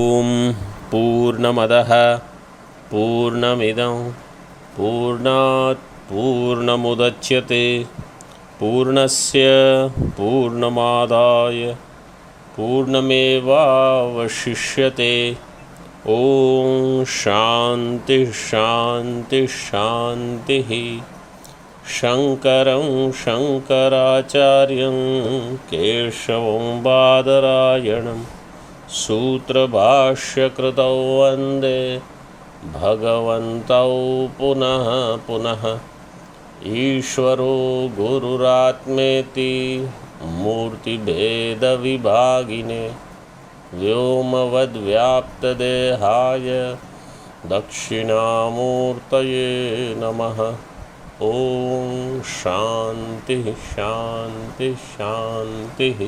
ॐ पूर्णमदः पूर्णमिदं पूर्णात् पूर्णमुदच्यते पूर्णस्य पूर्णमादाय पूर्णमेवावशिष्यते। ॐ शान्ति शान्ति शान्तिः। शङ्करं शङ्कराचार्यं केशवं बादरायणं सूत्रभाष्यकृतौ वन्दे भगवन्तौ पुनः पुनः। ईश्वरो गुरुरात्मेति मूर्तिभेदविभागिने व्योमवद्व्याप्तदेहाय दक्षिणामूर्तये नमः। ॐ शान्ति शान्ति शान्तिः।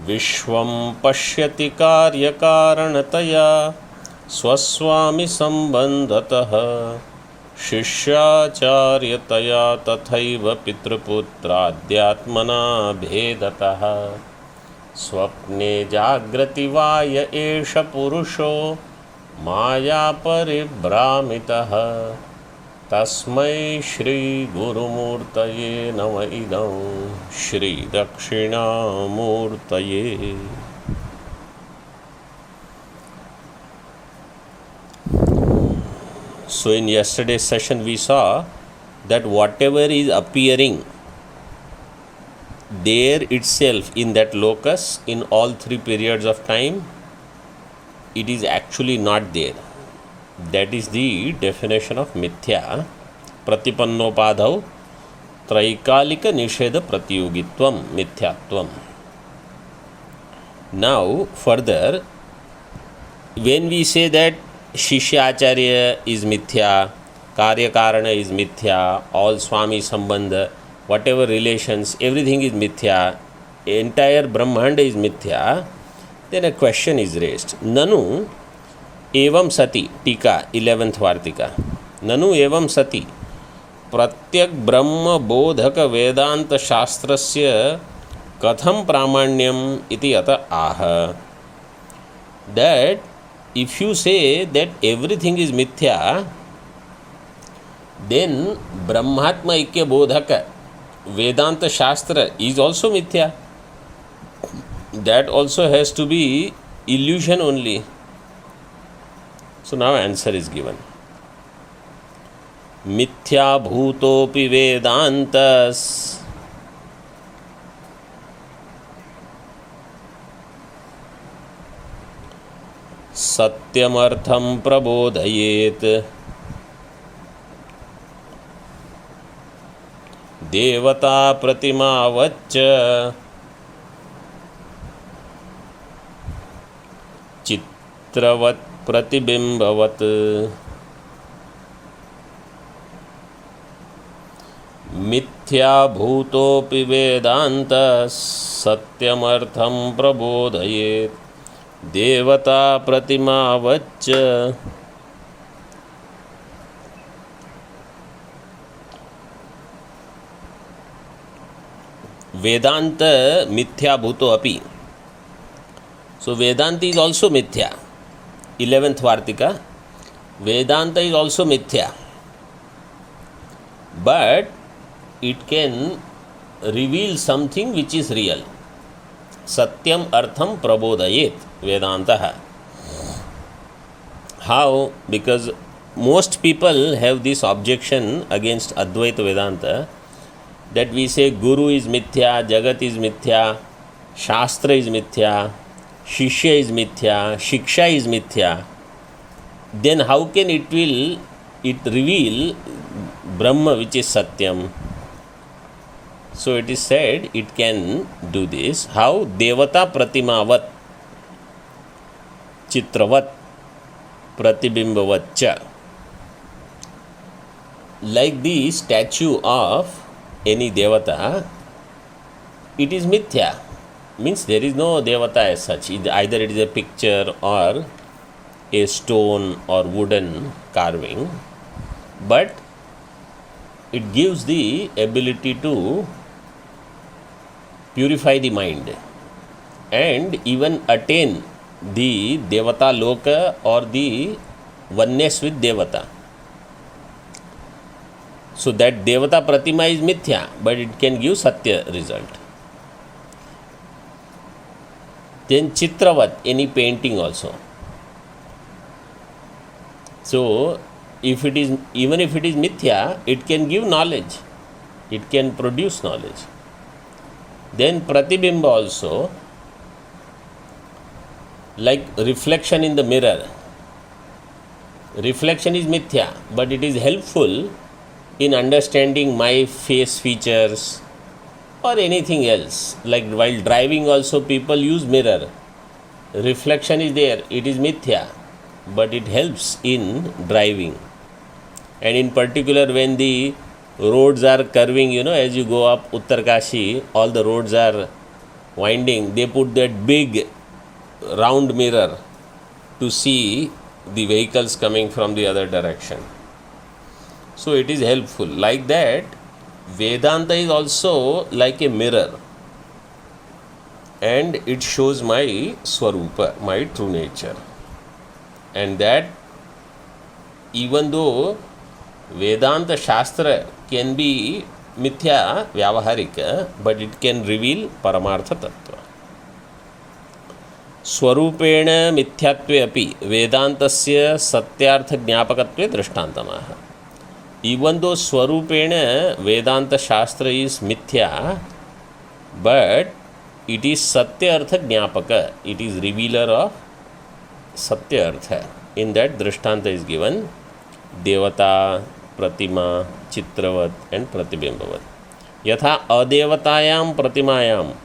विश्वं पश्यति कार्यकारणतया स्वस्वामिसम्बन्धतः शिष्याचार्यतया तथैव पितृपुत्राद्यात्मना भेदतः। स्वप्ने जाग्रति वा य एष पुरुषो मायापरिभ्रामितः तस्मै श्रीगुरुमूर्तये नम इदं श्रीदक्षिणामूर्तये। So in yesterday's session we saw that whatever is appearing there itself in that locus in all three periods of time, it is actually not there. That is the definition of mithya. Pratipannopadhau traikalika nisheda pratyogitvam mithyatvam. Now further, when we say that Shishya Acharya is mithya, Karya Karana is mithya, all Swami Sambandha, whatever relations, everything is mithya, entire Brahmanda is mithya, then a question is raised. Nanu एवं सति, टीका 11th Vartika, ननु एवं सति प्रत्यक ब्रह्म बोधक वेदांत शास्त्रस्य कथम प्रामाण्यम इति अत आह। That if you say that everything is mithya, then Brahmatma Ikya Bodhaka Vedanta Shastra is also mithya. That also has to be illusion only. So now answer is given. Mithya bhutopi Vedantas Satyamartham prabodhayet Devata pratimavaccha Chitravat प्रतिबिंबवत। मिथ्या भूतोपि वेदांत सत्यमर्थं प्रबोधयेत् देवता प्रतिमावच्च। वेदांत मिथ्या भूतो अपि, so Vedanta is also mithya. 11th Vartika, Vedanta is also mithya, but it can reveal something which is real. Satyam artham prabodhayet Vedanta. How? Because most people have this objection against Advaita Vedanta, that we say Guru is mithya, Jagat is mithya, Shastra is mithya, Shishya is mithya, Shiksha is mithya. Then how can it reveal Brahma which is Satyam? So it is said it can do this. How? Devata pratimavat chitravat pratibimbavatcha. Like the statue of any Devata, it is mithya. Means there is no Devata as such. Either it is a picture or a stone or wooden carving, but it gives the ability to purify the mind. and even attain the Devata Loka or the oneness with Devata. So that Devata Pratima is Mithya, but it can give Satya result. Then Chitravat, any painting also. So if it is, even if it is Mithya, it can give knowledge. It can produce knowledge. Then Pratibimba also, like reflection in the mirror. Reflection is Mithya, but it is helpful in understanding my face features or anything else. Like while driving also people use mirror. Reflection is there, it is Mithya, but it helps in driving. And in particular when the roads are curving, as you go up Uttarkashi, all the roads are winding, they put that big round mirror to see the vehicles coming from the other direction. So it is helpful. Like that, Vedanta is also like a mirror, and it shows my Swarupa, my true nature. And that even though Vedanta Shastra can be Mithya Vyavaharika, but it can reveal Paramartha Tattva. स्वरूपेण मिथ्यात्वे अपि वेदांतस्य Satyarth ज्ञापकत्वे दृष्टान्तमाह. Even though Swarupena Vedanta Shastra is Mithya, but it is Satya Artha Jnapaka. It is revealer of Satya Artha. In that Drishtanta is given Devata, Pratima, Chitravat and Pratibimbavat. Yatha Adevatayam Pratimayam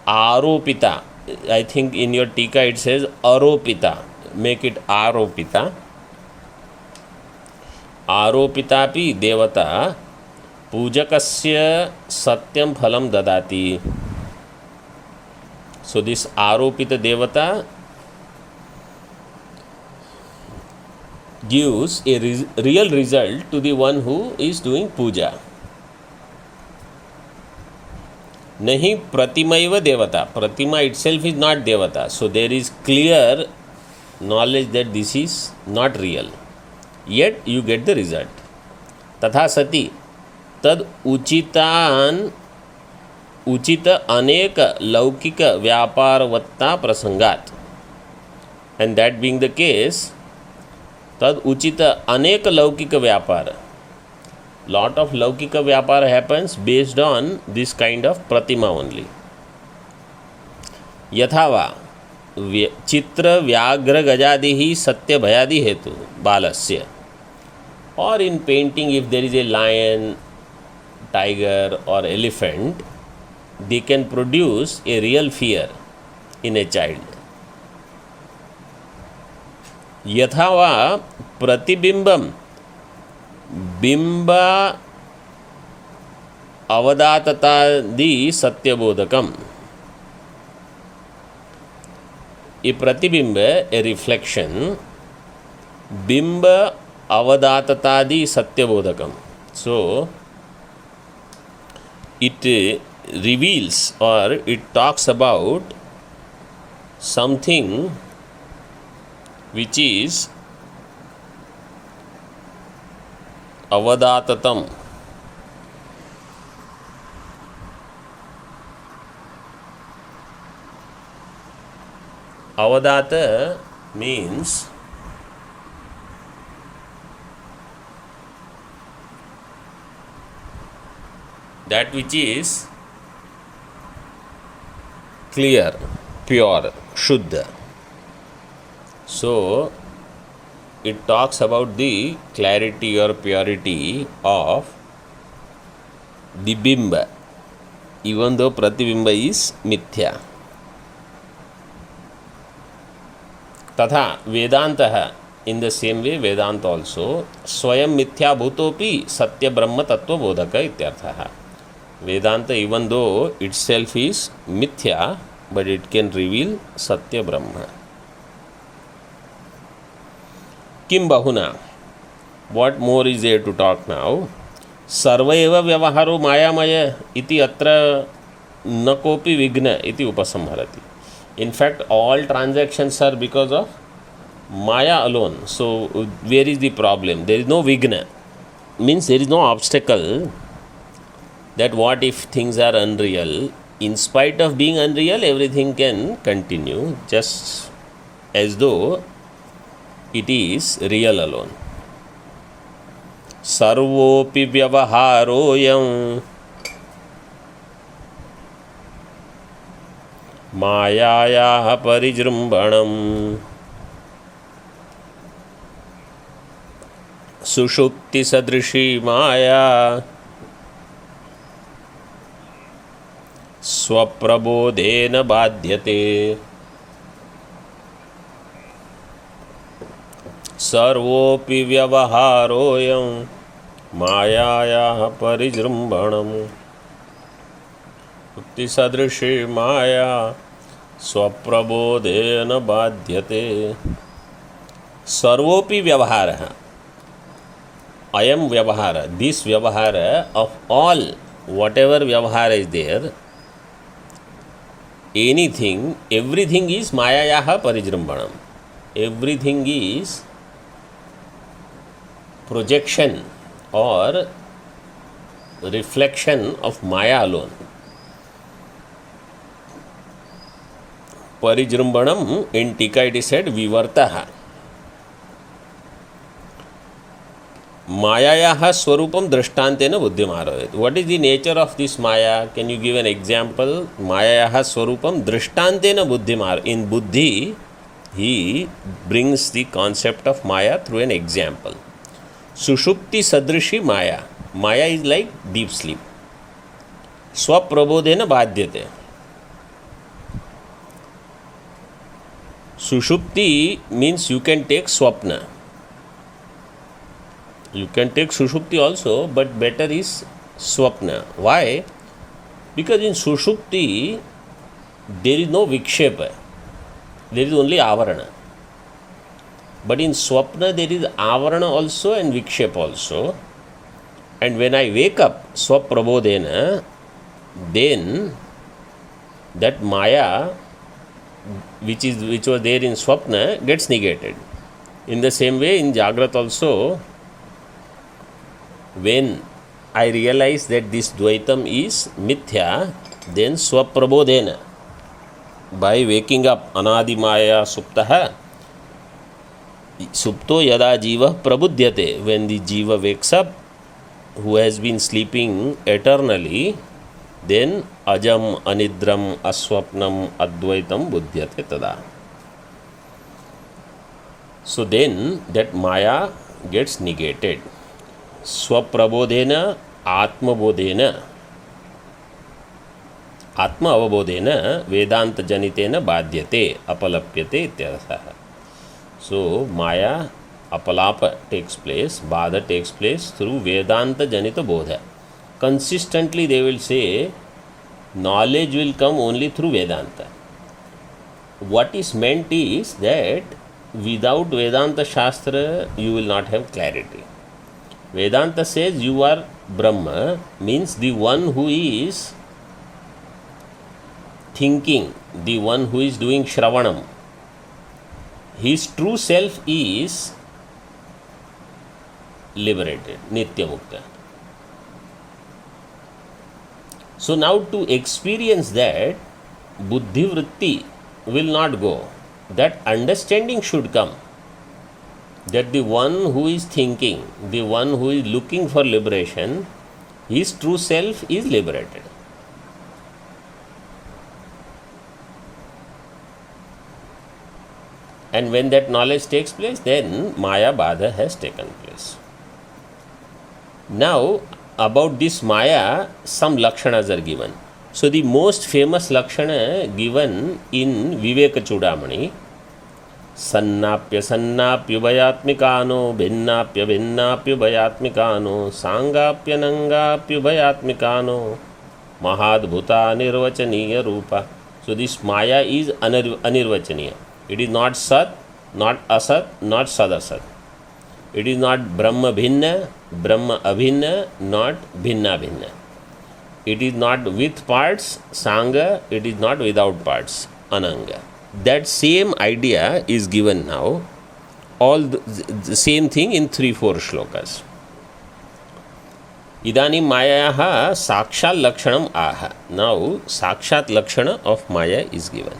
Aropita. I think in your Tika it says Aropita. Make it Aropita. आरोपितापि देवता पूजकस्य सत्यम फलम ददाति. So this आरोपित देवता gives a real result to the one who is doing puja. Nahi pratimaiva devata. Pratima itself is not devata. So there is clear knowledge that this is not real. Yet you get the result. Tatha sati tad uchitan uchita aneka laukika vyaparvatta prasangat. And that being the case, tad uchita aneka laukika vyapara. Lot of laukika vyapara happens based on this kind of pratima only. Yathava चित्र व्याघ्र गजादि सत्य भयादि हेतु बालस्य. Or in painting, if there is a lion, tiger or elephant, they can produce a real fear in a child. यथा वा प्रतिबिंबम बिंबा अवदाततादि सत्यबोधकम. A pratibimba, a reflection, bimba avadatatadi satyabodhakam. So it reveals or it talks about something which is avadatatam. Avadata means that which is clear, pure, Shuddha. So it talks about the clarity or purity of the bimba, even though pratibimba is mithya. Tatha Vedanta, in the same way Vedanta also Swayam Mithya Bhutopi Satya Brahma Tattva Bodhaka ityarthaha. Vedanta, even though itself is Mithya, but it can reveal Satya Brahma. Kim Bahuna. What more is there to talk now? Sarva eva vyavaharo mayamaya iti atra nakopi vigna iti upasamharati. In fact, all transactions are because of Maya alone. So, where is the problem? There is no Vigna. Means there is no obstacle that what if things are unreal. In spite of being unreal, everything can continue just as though it is real alone. Sarvopi vyavaharoyam मायायाः परिजृम्भणम् सुषुप्तिसदृशी माया स्वप्रबोधेन बाध्यते सर्वोऽपि व्यवहारोऽयं मायायाः परिजृम्भणम् सुषुप्तिसदृशी माया स्वप्रबोधेन बाध्यते सर्वोपि व्यवहारः अयम व्यवहार this व्यवहार of all whatever व्यवहार is there anything everything is मायायाः परिजृम्भणम् everything is projection or reflection of Maya alone. Parijrumbhanam in Tika it is said Vivartaha. Mayayaha Swarupam Drishtantena Buddhimaroyet. What is the nature of this Maya? Can you give an example? Mayayaha Swarupam Drishtantena Buddhimar. In Buddhi, he brings the concept of Maya through an example. Sushupti Sadrishi Maya. Maya is like deep sleep. Swaprabodhena Badhyate. Sushupti means you can take Swapna. You can take Sushupti also, but better is Swapna. Why? Because in Sushupti, there is no Vikshepa. There is only Avarana. But in Swapna, there is Avarana also and Vikshepa also. And when I wake up, Swaprabodhena, then that Maya, which was there in Swapna, gets negated. In the same way, in Jagrat also, when I realize that this Dvaitam is Mithya, then Swaprabodhena, by waking up, Anadi Maya Suptaha, Supto Yada Jiva Prabudhyate, when the Jiva wakes up, who has been sleeping eternally, then Ajam Anidram Aswapnam Advaitam Buddhyate Tada. So then that Maya gets negated. Swaprabodhena Atmabodhena Atma Avabodhena Vedanta Janitena Badhyate Apalapyate Ityarthaha. So Maya Apalapa takes place, Bada takes place through Vedanta Janita Bodha. Consistently they will say knowledge will come only through Vedanta. What is meant is that without Vedanta Shastra you will not have clarity. Vedanta says you are Brahma, means the one who is thinking, the one who is doing Shravanam. His true self is liberated, Nitya Mukta. So now to experience that, Buddhi Vritti will not go. That understanding should come. That the one who is thinking, the one who is looking for liberation, his true self is liberated. And when that knowledge takes place, then Maya Badha has taken place. Now, about this Maya, some Lakshanas are given. So, the most famous Lakshana given in Viveka Chudamani, Sannapya Sannapya Bhayatmikano, Bhinnapya Bhinnapya Bhayatmikano, Sangapya Nangapya Bhayatmikano, Mahadbhuta Nirvachaniya Rupa. So, this Maya is Anirvachaniya. It is not Sat, not Asat, not Sadasat. It is not Brahma Bhinna, Brahma Abhinna, not Bhinna Bhinna. It is not with parts, Sangha, it is not without parts. ananga. That same idea is given now, all the same thing in 3-4 shlokas. Idani Maya Sakshat Lakshanam Aha. Now, Sakshat Lakshana of Maya is given.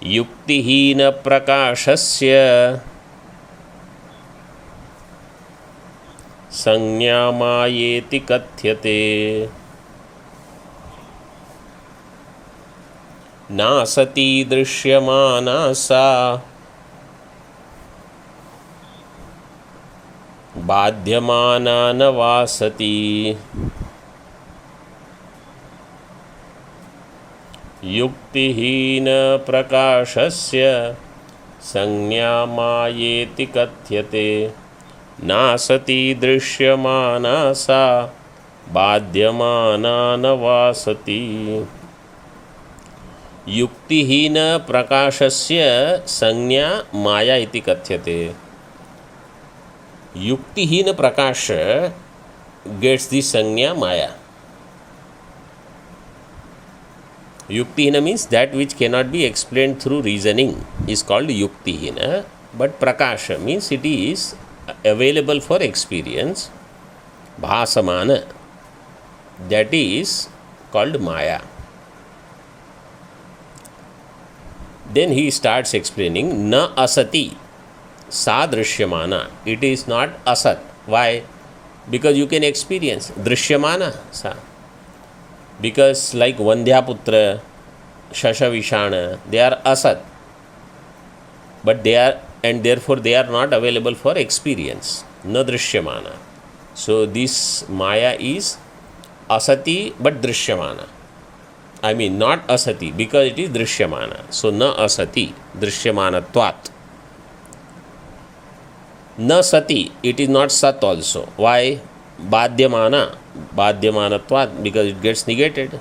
Yuktihina Prakashasya Sanyāmayeti Kathyate Nasati Drishyamana Sa Badhyamana na vasati. Yuktihina prakashasya sanyāmayeti kathyate nasati drishyamana sa badhyamana na vasati. Yuktihina prakashasya sanya maya iti kathyate. Yuktihina prakasha gets the sanya maya. Yuktihina means that which cannot be explained through reasoning is called yuktihina, but prakasha means it is available for experience. Bhasamana, that is called maya. Then he starts explaining na asati sa drishyamana. It is not asat. Why? Because you can experience drishyamana sa. Because like Vandhyaputra, Shashavishana, they are asat. But they are, and therefore they are not available for experience. Na drishyamana. So this maya is asati but drishyamana. I mean not asati because it is drishyamana. So na asati, drishyamanatvat. Na sati, it is not sat also. Why? Badhyamana, badhyamanatvat, because it gets negated.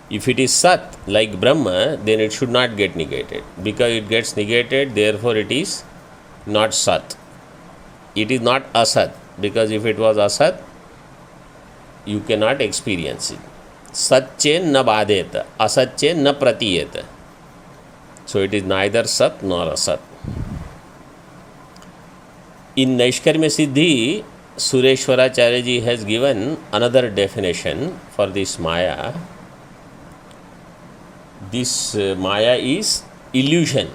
If it is sat like Brahma, then it should not get negated. Because it gets negated, therefore it is not sat. It is not asat, because if it was asat, you cannot experience it. Satchen na badeta, asatchen na pratiyeta. So it is neither sat nor asat. In Naishkarmya Siddhi, Sureshwaracharya ji has given another definition for this Maya. This Maya is illusion.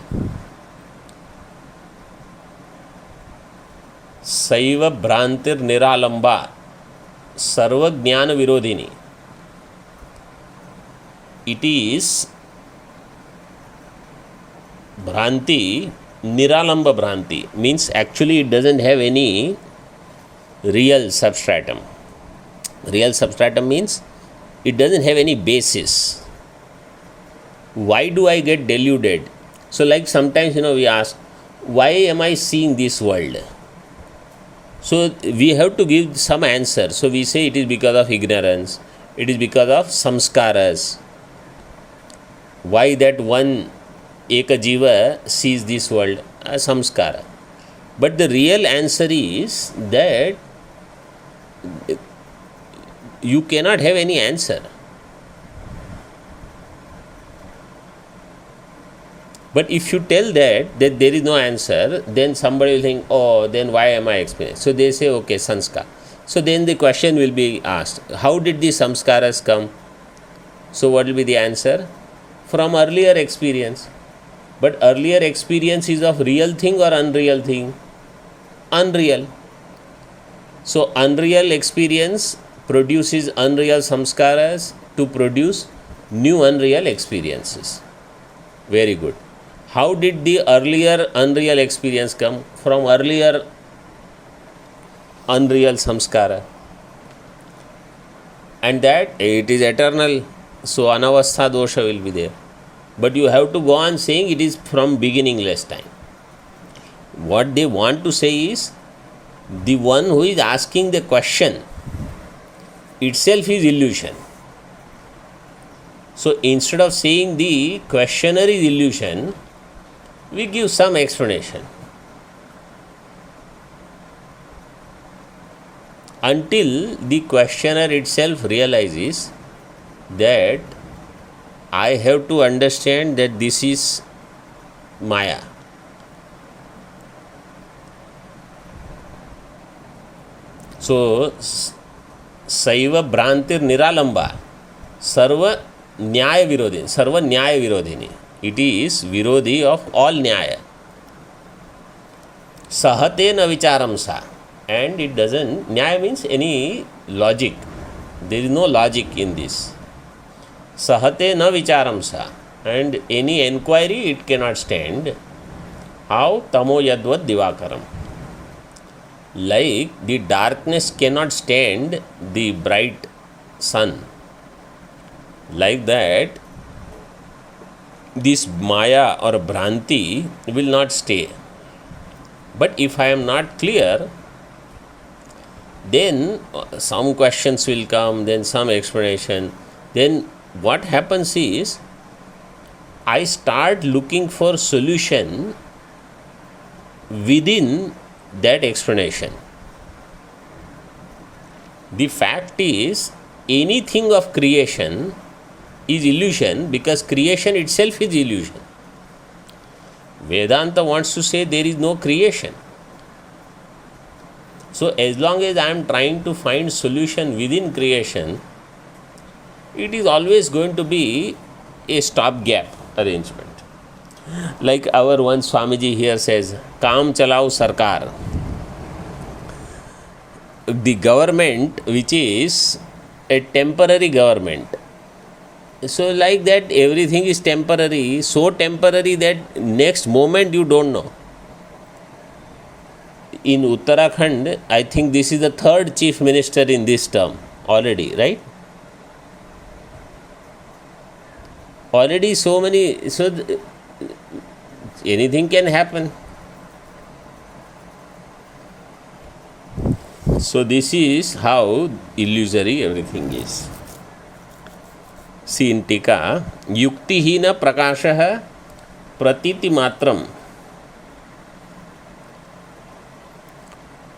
Saiva Bhrantir Niralamba Sarva Jnana Virodhini. It is Bhranti, Niralamba Bhranti, means actually it doesn't have any real substratum. Real substratum means it doesn't have any basis. Why do I get deluded? So like sometimes we ask, why am I seeing this world? So we have to give some answer. So we say it is because of ignorance, it is because of samskaras. Why that one Eka Jiva sees this world as samskara. But the real answer is that you cannot have any answer. But if you tell that there is no answer, then somebody will think, oh, then why am I explaining? So they say, okay, sanskar. So then the question will be asked, how did the samskaras come? So what will be the answer? From earlier experience. But earlier experience is of real thing or unreal thing? Unreal. So unreal experience produces unreal samskaras to produce new unreal experiences. Very good. How did the earlier unreal experience come? From earlier unreal samskara. And that it is eternal. So anavastha dosha will be there. But you have to go on saying it is from beginningless time. What they want to say is, the one who is asking the question itself is illusion. So instead of saying the questioner is illusion, we give some explanation. Until the questioner itself realizes that I have to understand that this is Maya. So, Saiva Bhrantir Niralamba, Sarva Nyaya Virodhini, Sarva Nyaya Virodhini. It is Virodhi of all Nyaya. Sahate na vicharam sa. And it doesn't, Nyaya means any logic. There is no logic in this. Sahate na vicharam sa. And any enquiry it cannot stand. How? Tamo yadvad divakaram. Like the darkness cannot stand the bright sun. Like that, this Maya or Bhranti will not stay. But if I am not clear, then some questions will come, then some explanation. Then what happens is, I start looking for solution within that explanation. The fact is, anything of creation is illusion because creation itself is illusion. Vedanta wants to say there is no creation. So as long as I am trying to find solution within creation, it is always going to be a stopgap arrangement. Like our one Swamiji here says, Kaam Chalao Sarkar. The government which is a temporary government. So like that everything is temporary, so temporary that next moment you don't know. In Uttarakhand, I think this is the third chief minister in this term already, right? Already so many, so anything can happen. So this is how illusory everything is. See in Tika, Yuktihina Prakashah Pratiti Matram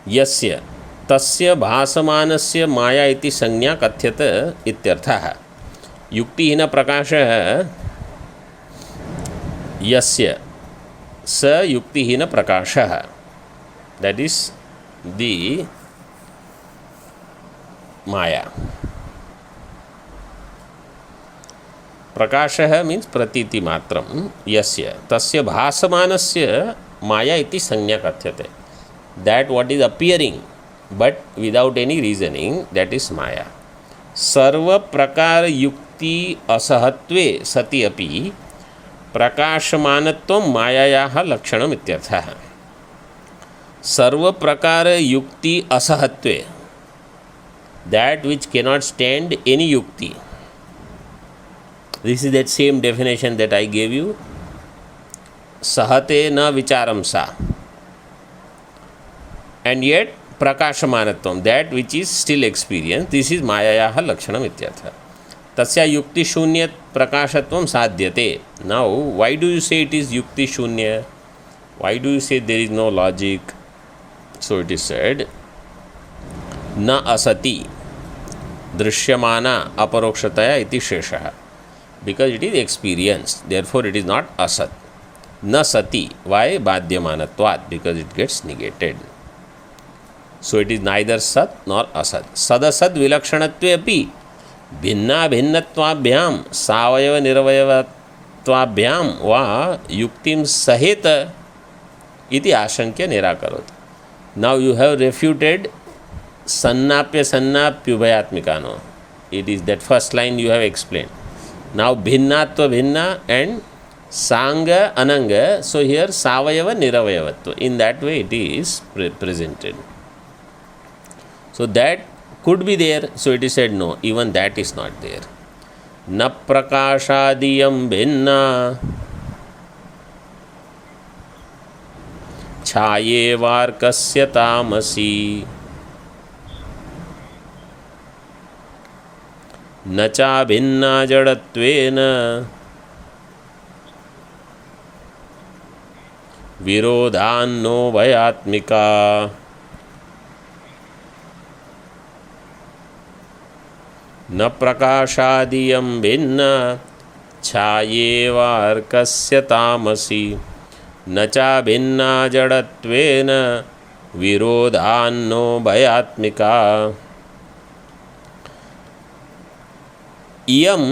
Yasya Tasya Bhasamanasya Maya iti Sanya Kathyata Ityarthaha. Yuktihina Prakashah Yasya Sa Yuktihina Prakashah. That is the Maya. Prakashah means pratiti matram yasya tasya bhasamanasya maya iti sanya kathyate. That what is appearing but without any reasoning, that is Maya. Sarva prakara yukti asahatve sati api prakashamanatvam mayayaha lakshanam ityarthah. Sarva prakara yukti asahatve, that which cannot stand any yukti. This is that same definition that I gave you. Sahate na vicharam sa. And yet prakashamanatvam, that which is still experienced, this is mayayaha lakshanam ityartha. Tasya yukti shunyat prakashatvam sadhyate. Now, why do you say it is yukti shunya? Why do you say there is no logic? So it is said, na asati drishyamana aparokshataya iti sheshaha. Because it is experienced, therefore it is not asat. Na sati. Why? Badhyamanatvat, because it gets negated. So it is neither sat nor asat. Sadasad vilakshanatve api bhinna bhinnattvabhyam savayava niravayavattvabhyam va yuktim saheta iti ashankya nirakarot. Now you have refuted sannapya sannapyubhayatmikano. It is that first line you have explained. Now bhinnatva bhinna and sanga ananga. So here savayava niravayavatva. In that way it is presented. So that could be there. So it is said no, even that is not there. Na prakashadiyam bhinna chaye varkasya tamasi न चा भिन्ना जड़त्वेन विरोधान्नो भयात्मिका न प्रकाशादियं भिन्न छायेवार्कस्य तामसी न चाभिन्ना जडत्वेन विरोधान्नो भयात्मिका। इयं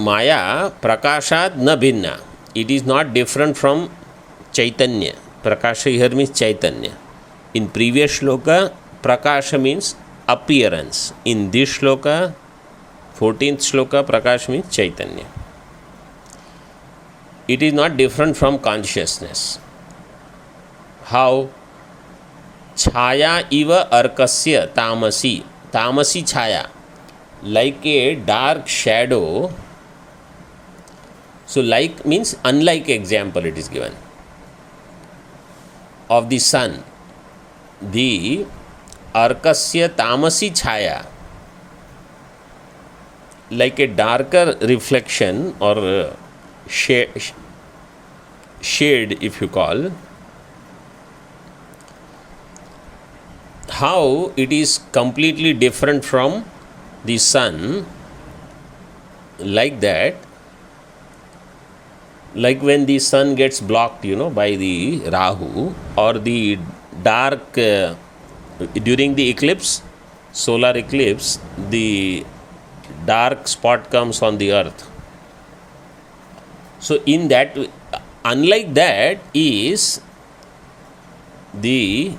माया प्रकाशात् न भिन्ना. It is not different from Chaitanya. Prakasha here means Chaitanya. In previous shloka, Prakasha means appearance. In this shloka, 14th shloka, Prakasha means Chaitanya. It is not different from consciousness. How? Chhaya iva arkasya tamasi. Tamasi chhaya. Like a dark shadow. So like means unlike example it is given. Of the sun. The arkasya tamasi chhaya. Like a darker reflection or shade if you call. How it is completely different from the sun, like that, like when the sun gets blocked, by the Rahu or the dark, during the eclipse, solar eclipse, the dark spot comes on the earth. So in that, unlike that is the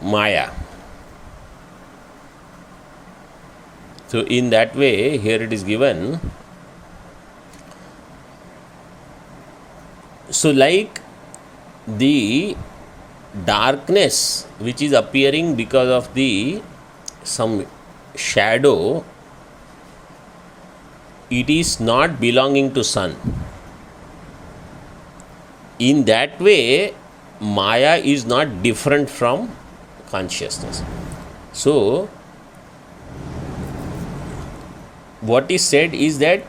Maya. So in that way, here it is given. So like the darkness which is appearing because of the some shadow, it is not belonging to sun. In that way, Maya is not different from consciousness. So what is said is that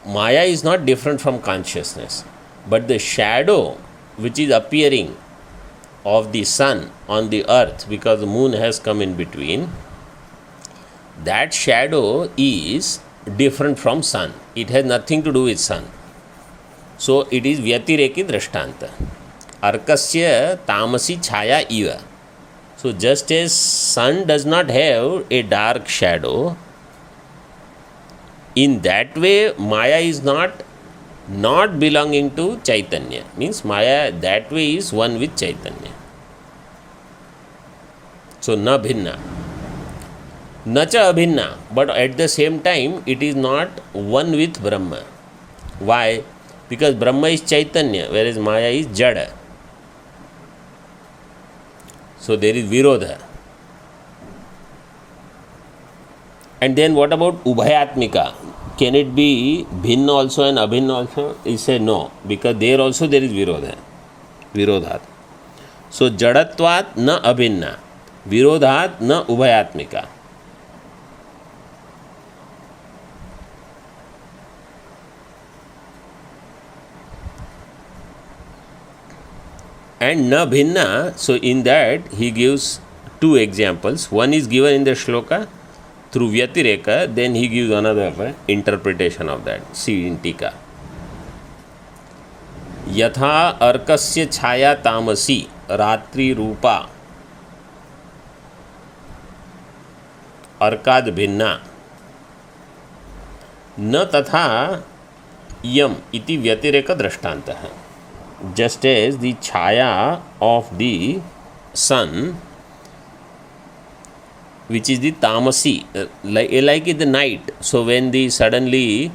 Maya is not different from consciousness, but the shadow which is appearing of the sun on the earth because the moon has come in between, that shadow is different from sun. It has nothing to do with sun. So it is Vyatireki Drishtanta. Arkasya tamasi chhaya iva. So just as sun does not have a dark shadow, in that way Maya is not belonging to Chaitanya. Means Maya that way is one with Chaitanya. So na bhinna. Na cha abhinna. But at the same time it is not one with Brahma. Why? Because Brahma is Chaitanya, whereas Maya is Jada. So there is Virodha. And then what about Ubhayatmika? Can it be Bhinna also and Abhinna also? He said no, because there also there is Virodha. Virodhat. So Jadatvat na Abhinna. Virodhat na Ubhayatmika. And na bhinna, so in that he gives two examples. One is given in the shloka through Vyatireka, then he gives another interpretation of that. See in Tika. Yatha arkasya chhaya tamasi ratri rupa अर्काद भिन्ना न तथा यम इति व्यतिरेक दृष्टांत है. Just as the chaya of the sun, which is the tamasi, like in the night. So when the suddenly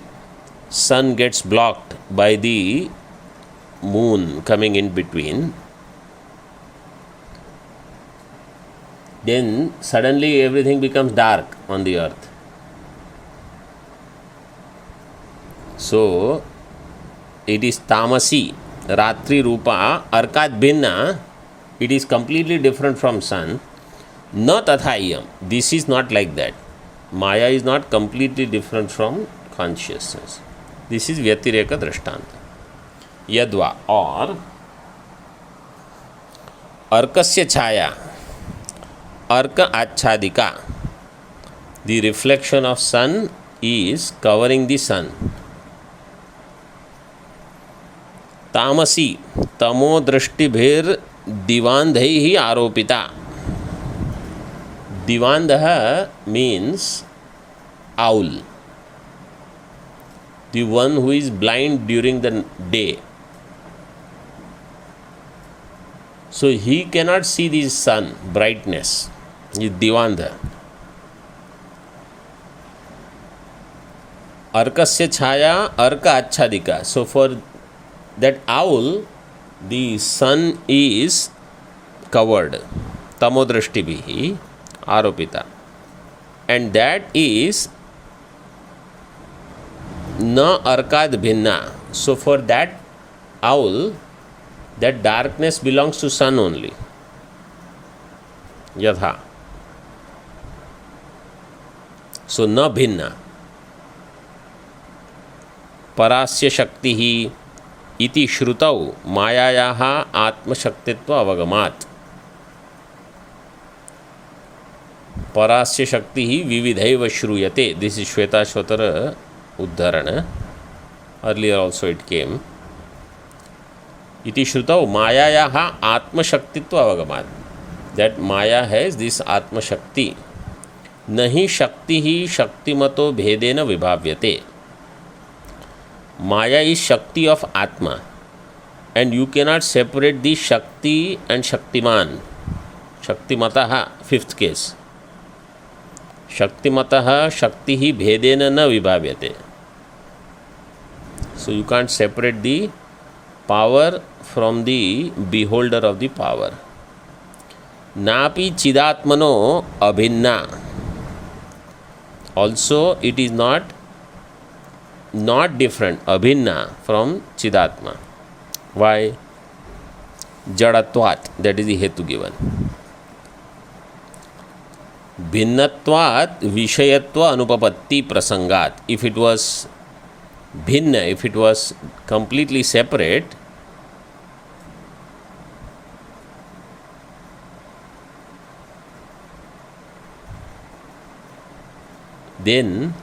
sun gets blocked by the moon coming in between, then suddenly everything becomes dark on the earth. So it is tamasi, ratri rupa, arkat bhinna. It is completely different from sun. Na tathayam. This is not like that. Maya is not completely different from consciousness. This is Vyatireka Drishtanta. Yadva, or Arkasya Chaya, Arka Achadika, the reflection of sun is covering the sun. Tamasi, tamo drishtibhir divandhaihi aropita. Divandha means owl, the one who is blind during the day. So he cannot see the sun brightness. He is divandha. Arkasya chhaya arka achhadika. So for that owl, the sun is covered. Tamodrashtibihi aropita. And that is na arkad bhinna. So for that owl, that darkness belongs to sun only. Yatha. So na bhinna. Parasya shaktihi iti shrutau mayayaha atmashaktiत्व avagamat. Parasya shaktihi vividhaiva shruyate. This is Shvetashvatara uddharana. Earlier also it came. Iti shrutau mayayaha atmashaktiत्व avagamat. That Maya has this Atma Shakti. Nahi Shakti hi Shaktimato bhedena vibhavyate. Maya is Shakti of Atma, and you cannot separate the Shakti and Shaktiman. Shaktimataha, fifth case. Shaktimataha Shakti hi bhedena na vibhavyate. So you can't separate the power from the beholder of the power. Napi chidatmano abhinna. Also it is not different, abhinna, from chidatma. Why? Jadatvat, that is the hetu given. Bhinnatvat vishayatva anupapatti prasangat. If it was bhinna, if it was completely separate, then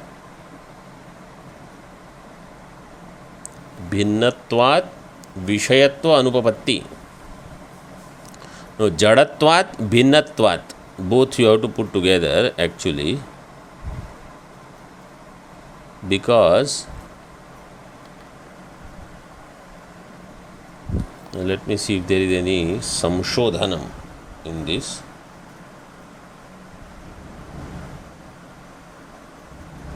भिन्नत्वात् विषयत्व अनुपपत्ति. No, jadatvat भिन्नत्वात्. Both you have to put together actually, because let me see if there is any samshodhanam in this.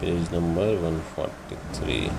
Page number 143.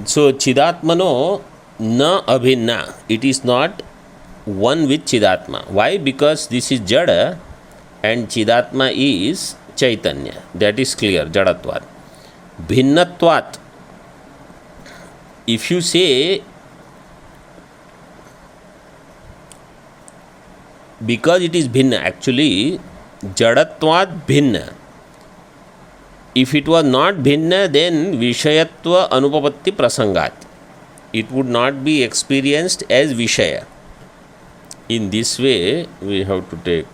So Chidatmano na abhinna. It is not one with Chidatma. Why? Because this is Jada and Chidatma is Chaitanya. That is clear. Jadatvat. Bhinnatvat. If you say because it is bhinna, actually Jadatvat bhinna. If it was not bhinna, then Vishayatva Anupapatti Prasangat. It would not be experienced as Vishaya. In this way, we have to take.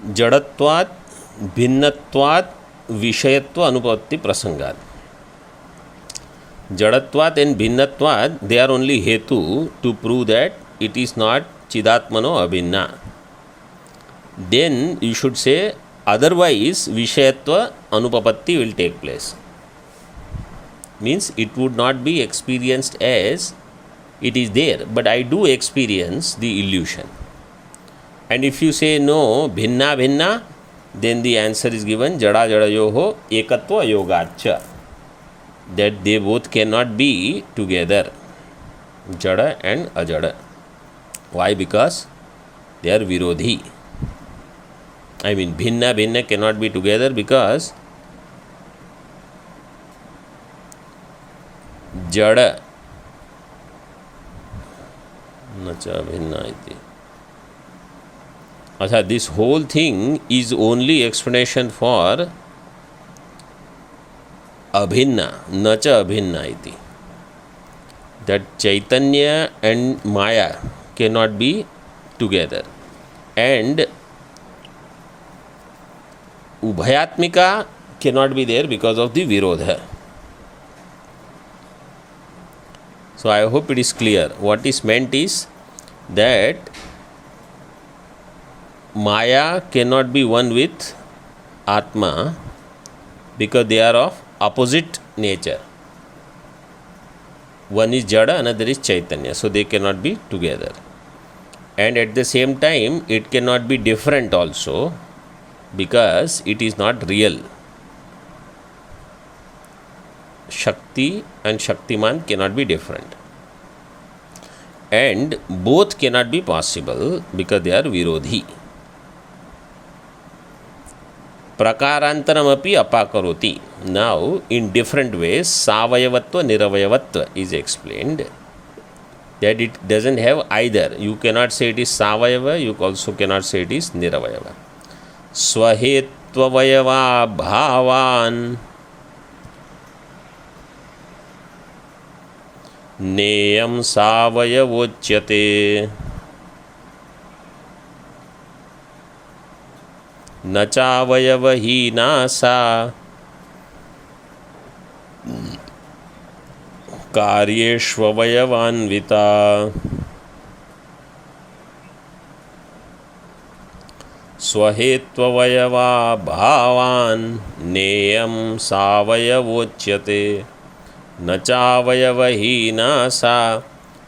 जड़त्वात् भिन्नत्वात् विषयत्व अनुपत्ति प्रसंगात. Jadatvat and Bhinnatvat, they are only hetu to prove that it is not Chidatmano Abhinna. Then you should say otherwise Vishayatva Anupapatti will take place. Means it would not be experienced as it is there, but I do experience the illusion. And if you say no, Bhinna Bhinna, then the answer is given Jada Jadayoho Ekatva Yogacha. That they both cannot be together, Jada and Ajada. Why? Because they are Virodhi. I mean, Bhinna Bhinna cannot be together because Jada Nacha Bhinna iti. Acha, this whole thing is only explanation for Abhinna, nacha abhinna iti. That Chaitanya and Maya cannot be together. And Ubhayatmika cannot be there because of the Virodha. So I hope it is clear. What is meant is that Maya cannot be one with Atma because they are of opposite nature. One is Jada, another is Chaitanya. So they cannot be together. And at the same time, it cannot be different also because it is not real. Shakti and Shaktiman cannot be different. And both cannot be possible because they are Virodhi. Prakarantaramapi apakaroti. Now, in different ways, Savayavatva, Niravayavatva is explained. That it doesn't have either. You cannot say it is Savayava, you also cannot say it is Niravayava. Swahetvavayava bhavan Neyam Savayavochyate Nachavayavahina sa Karyeshvavayavanvita Swahetvavayava bhavan Neyam Savayavochyate Nachavayavahina sa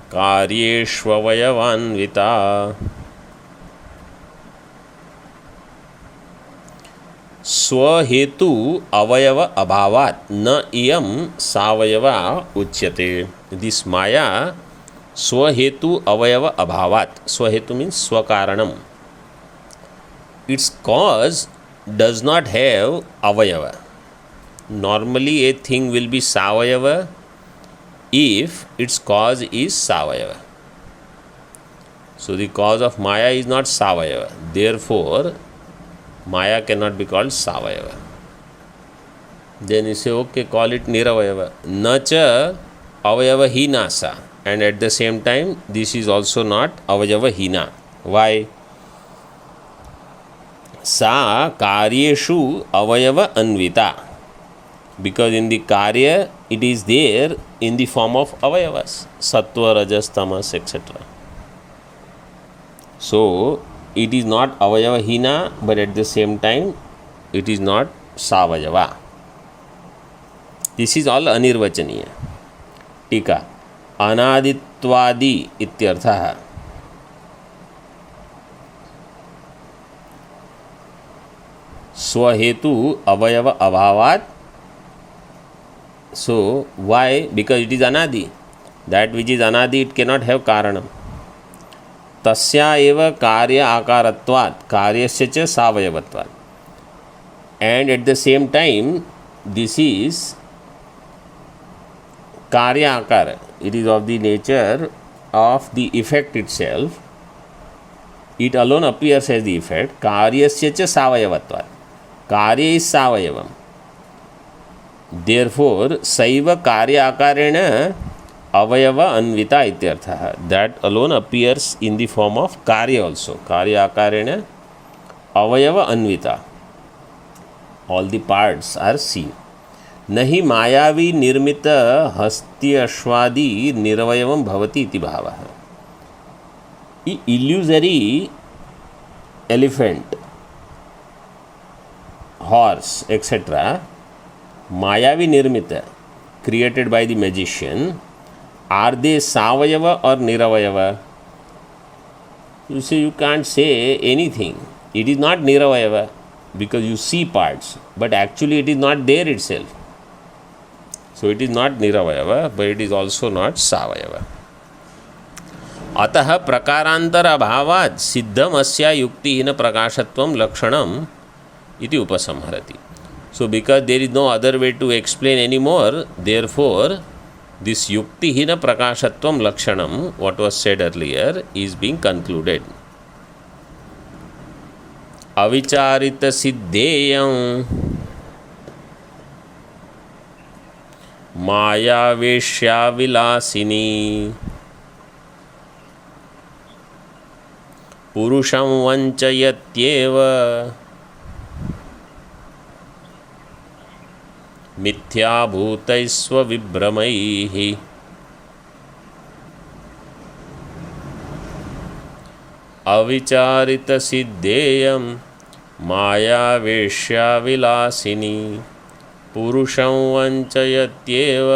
Karyeshvavayavanvita. Swahetu avayava abhavat na iyam savayava uchyate. This Maya Swahetu avayava abhavat. Swahetu means swakaranam. Its cause does not have avayava. Normally a thing will be savayava if its cause is savayava. So the cause of Maya is not savayava. Therefore Maya cannot be called Savayava. Then you say, okay, call it Niravayava. Nacha Avayava Hinasa. And at the same time, this is also not Avayava Hina. Why? Sa Karyeshu Avayava Anvita. Because in the Karya, it is there in the form of Avayavas. Sattva, Rajas, Tamas, etc. So, it is not Avayava Hina, but at the same time, it is not Savayava. This is all Anirvachaniya. Tika. Anaditvadi ityarthaha. Swahetu Avayava Abhavat. So, why? Because it is Anadi. That which is Anadi, it cannot have Karanam. Tasya eva karya akaratvat, karyasya cha savayavattvat. And at the same time, this is karya akara. It is of the nature of the effect itself. It alone appears as the effect. Karyasya cha savayavattvat. Karya is savayavam. Therefore, saiva karya akarena Avayava Anvita ityartha. That alone appears in the form of Karya also. Karya Akarena अवयव Anvita, all the parts are seen. नहि मायावी निर्मित हस्त्यश्वादि निरवयवं भवति इति भावः. Illusory elephant, horse, etc. Mayavi nirmita, created by the magician, are they savayava or niravayava? You say you can't say anything. It is not niravayava because you see parts, but actually it is not there itself. So it is not niravayava, but it is also not savayava. अतः प्रकारांतर अभावात् सिद्धम अस्या युक्तिहीन प्रकाशत्वं लक्षणम इति उपसंहरति. So because there is no other way to explain anymore, therefore this yukti-hina prakashatvam lakshanam, what was said earlier, is being concluded. Avicharita siddheyam maya veshya vilasini purusham vanchayatyeva मिथ्याभूतैस्वविभ्रमैः अविचारितसिद्धेयं मायावेश्याविलासिनी पुरुषं वञ्चयत्येव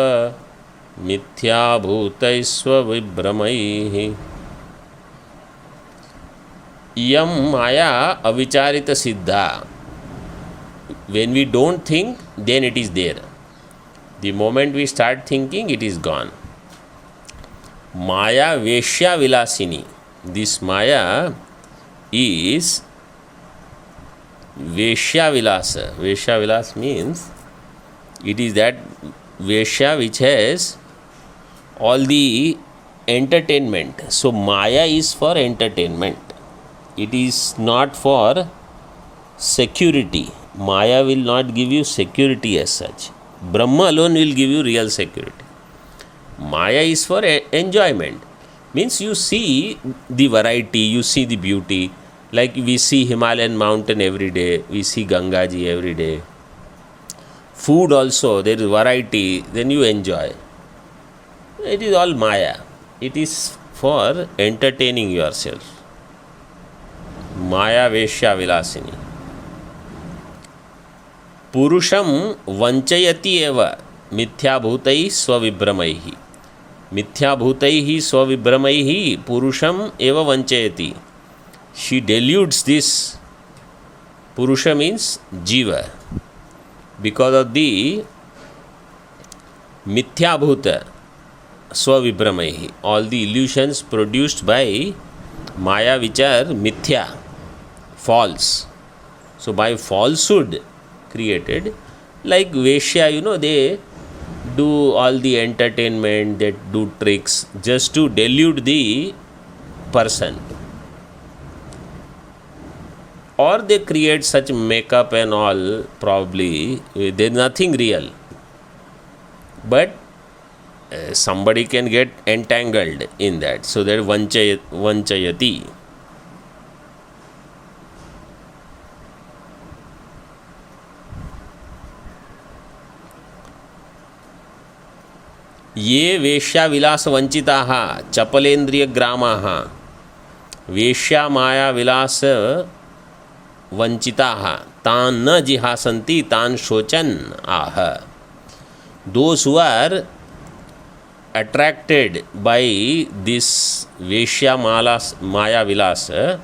मिथ्याभूतैस्वविभ्रमैः. इयं माया अविचारितसिद्धा. When we don't think, then it is there. The moment we start thinking, it is gone. Maya Veshya Vilasini. This Maya is Veshya Vilasa. Veshya Vilas means it is that Veshya which has all the entertainment. So Maya is for entertainment. It is not for security. Maya will not give you security as such. Brahma alone will give you real security. Maya is for enjoyment. Means you see the variety, you see the beauty. Like we see Himalayan mountain every day, we see Ganga ji every day. Food also, there is variety, then you enjoy. It is all Maya. It is for entertaining yourself. Maya Veshya Vilasini. पुरुषम वंचयति एव मिथ्याभूतैः स्वविभ्रमैः. मिथ्याभूतैः स्वविभ्रमैः पुरुषम एव वंचयति. She deludes this. Purusha means Jiva. Because of the mithyabhuta swavibhramaihi, all the illusions produced by Maya which are mithya, false. So by falsehood created, like Veshya, they do all the entertainment, they do tricks just to delude the person. Or they create such makeup and all, probably there is nothing real. But somebody can get entangled in that. So that vanchayati. ये वेश्या विलास वंचिताः चपलेन्द्रिय ग्रामाः वेश्या माया विलास वंचिताः तान् न जिहासन्ति तान् शोचन् आह. Those who are attracted by this Veshya Maya Vilasa,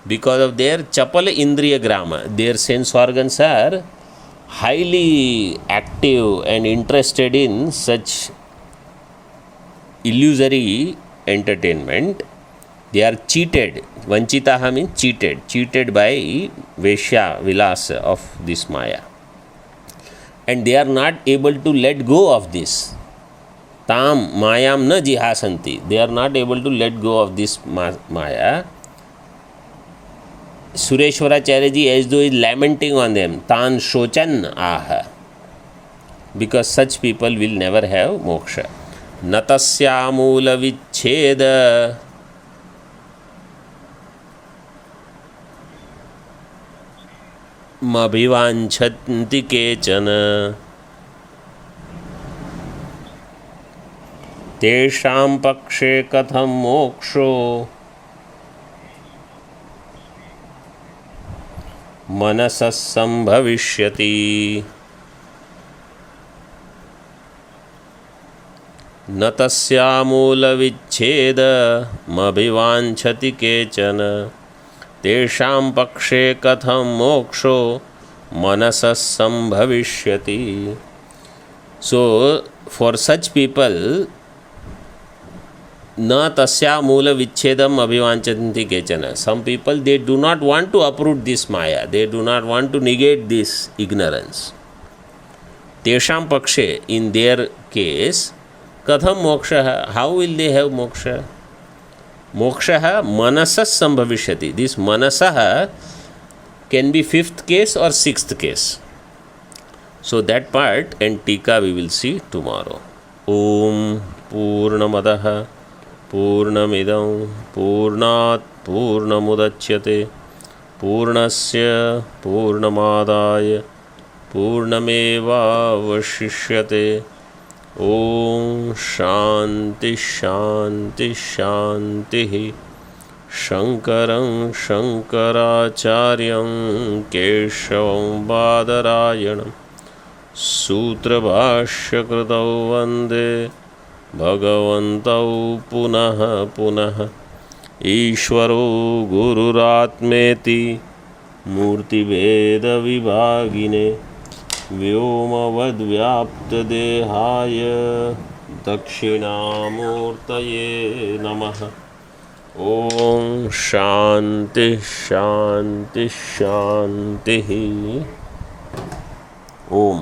because of their Chapala Indriya Grama, their sense organs are highly active and interested in such illusory entertainment. They are cheated. Vanchitaha means cheated by Veshya Vilasa of this Maya. And they are not able to let go of this. Tam mayam na jihasanti. They are not able to let go of this Maya. Sureshwaracharya ji as though is lamenting on them. Tan shochan aha. Because such people will never have moksha. Natasya moola vichcheda मभिवाञ्छन्ति केचन तेषां पक्षे कथं मोक्षो मनसः संभविष्यति। न तस्यामूलविच्छेदमभिवाञ्छति केचन तेषां पक्षे कथं मोक्षो मनसः संभविष्यति। So for such people, न तस्या मूल विच्छेदम अभिवांचन्ति केचन, some people they do not want to uproot this maya, they do not want to negate this ignorance. तेषां पक्षे, in their case, कथम मोक्षः, how will they have moksha? मोक्षः मनसः संभविष्यति. This मनसः can be fifth case or sixth case. So that part and tika we will see tomorrow. Om Purnamadah पूर्णमिदं पूर्णात् पूर्णमुदच्यते पूर्णस्य पूर्णमादाय पूर्णमेवावशिष्यते। ओम शांति शांति शांतिः। शंकरं शंकराचार्यं केशवं बादरायणं सूत्रभाष्यकृतौ वन्दे भगवन्तौ पुनः पुनः। ईश्वरो गुरुरात्मेति मूर्तिभेदविभागिने व्योमवद्व्याप्तदेहाय दक्षिणामूर्तये नमः। ओम शांति शांति शांतिः। ओम।